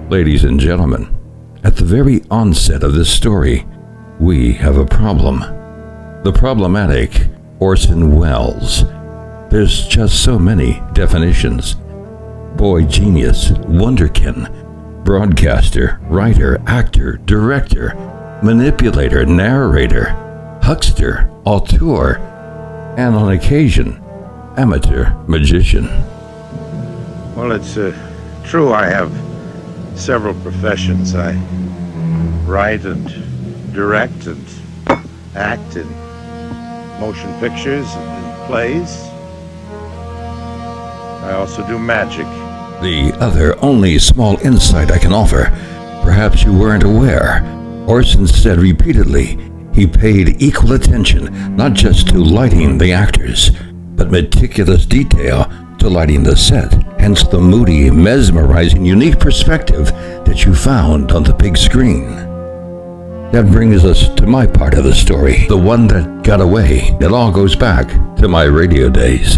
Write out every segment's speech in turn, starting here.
Ladies and gentlemen, at the very onset of this story, we have a problem. The problematic Orson Welles. There's just so many definitions. Boy genius, wonderkin, broadcaster, writer, actor, director, manipulator, narrator, huckster, auteur, and on occasion, amateur magician. Well, it's true I have several professions. I write and direct and act in motion pictures and plays. I also do magic. The other only small insight I can offer, perhaps you weren't aware, Orson said repeatedly he paid equal attention not just to lighting the actors, but meticulous detail to lighting the set, hence the moody, mesmerizing, unique perspective that you found on the big screen. That brings us to my part of the story, the one that got away. It all goes back to my radio days.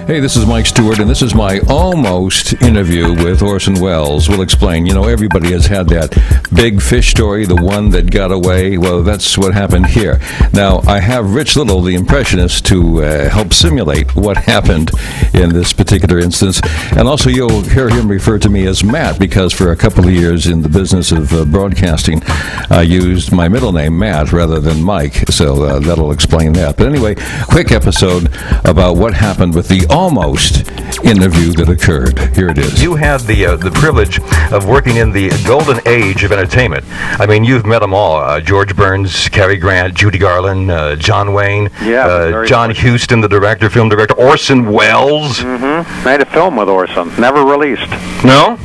Hey, this is Mike Stewart, and this is my almost interview with Orson Welles. We'll explain. You know, everybody has had that big fish story, the one that got away. Well, that's what happened here. Now, I have Rich Little, the Impressionist, to help simulate what happened in this particular instance. And also, you'll hear him refer to me as Matt, because for a couple of years in the business of broadcasting, I used my middle name, Matt, rather than Mike. So that'll explain that. But anyway, quick episode about what happened with the almost interview that occurred. Here it is. You had the privilege of working in the golden age of entertainment. I mean, you've met them all. George Burns, Cary Grant, Judy Garland, John Wayne, John Huston, the director, film director, Orson Welles. Mm-hmm. Made a film with Orson. Never released. No?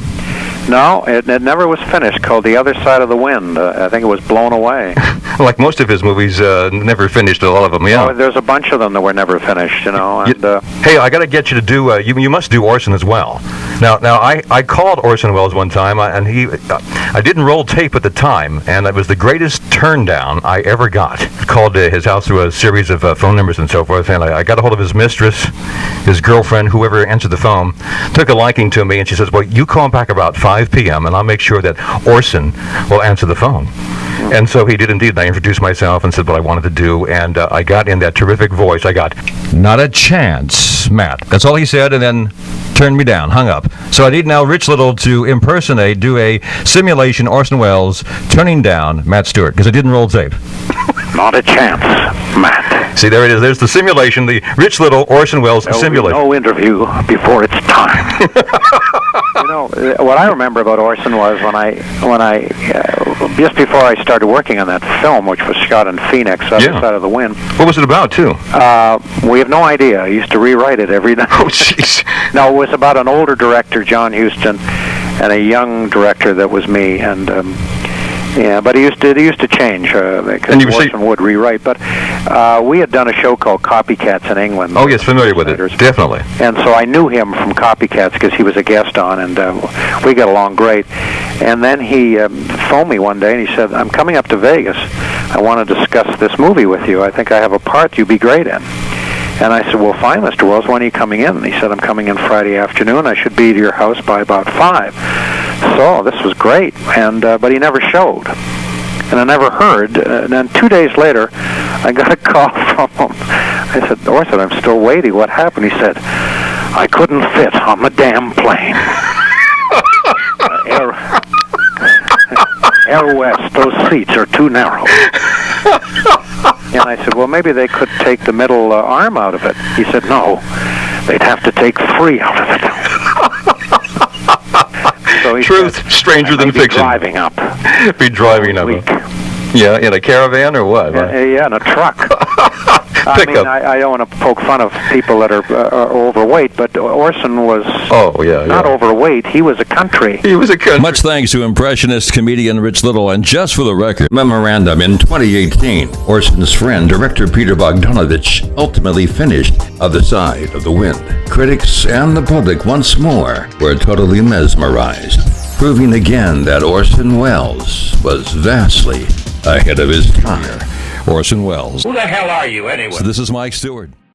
No, it never was finished, called The Other Side of the Wind. I think it was blown away. Like most of his movies, never finished, a lot of them, yeah. Oh, there's a bunch of them that were never finished, you know. And, hey, I got to get you to do, you must do Orson as well. Now, I called Orson Welles one time, and I didn't roll tape at the time, and it was the greatest turn down I ever got. Called his house through a series of phone numbers and so forth, and I got a hold of his mistress, his girlfriend, whoever answered the phone, took a liking to me, and she says, well, you call back about 5 p.m., and I'll make sure that Orson will answer the phone. And so he did indeed, and I introduced myself and said what I wanted to do, and I got in that terrific voice. I got, not a chance, Matt. That's all he said, and then turned me down, hung up. So I need now Rich Little to impersonate, do a simulation Orson Welles turning down Matt Stewart, because I didn't roll tape. Not a chance, Matt. See, there it is. There's the simulation, the Rich Little Orson Welles simulation. No interview before it's time. You know, what I remember about Orson was when I just before I started working on that film, which was shot in Phoenix, Other Side of the Wind. What was it about, too? We have no idea. I used to rewrite it every night. Oh, jeez. No, it was about an older director, John Huston, and a young director that was me, and yeah, but he used to change because Orson would rewrite. But we had done a show called Copycats in England. Oh, yes, familiar with it, definitely. And so I knew him from Copycats because he was a guest on, and we got along great. And then he phoned me one day, and he said, I'm coming up to Vegas. I want to discuss this movie with you. I think I have a part you'd be great in. And I said, well, fine, Mr. Welles, when are you coming in? And he said, I'm coming in Friday afternoon. I should be to your house by about 5. So this was great, and but he never showed. And I never heard. And then 2 days later, I got a call from him. I said, Orson, I'm still waiting. What happened? He said, I couldn't fit on the damn plane. Air West, those seats are too narrow. And I said, well, maybe they could take the middle arm out of it. He said, no, they'd have to take 3 out of it. So Truth, said, stranger than fiction. Be driving up. Yeah, in a caravan or what? Yeah, in a truck. I mean, I don't want to poke fun of people that are overweight, but Orson was not overweight. He was a country. Much thanks to Impressionist comedian Rich Little. And just for the record, memorandum, in 2018, Orson's friend, director Peter Bogdanovich, ultimately finished Other Side of the Wind. Critics and the public once more were totally mesmerized, proving again that Orson Welles was vastly ahead of his time. Orson Welles. Who the hell are you, anyway? So this is Mike Stewart.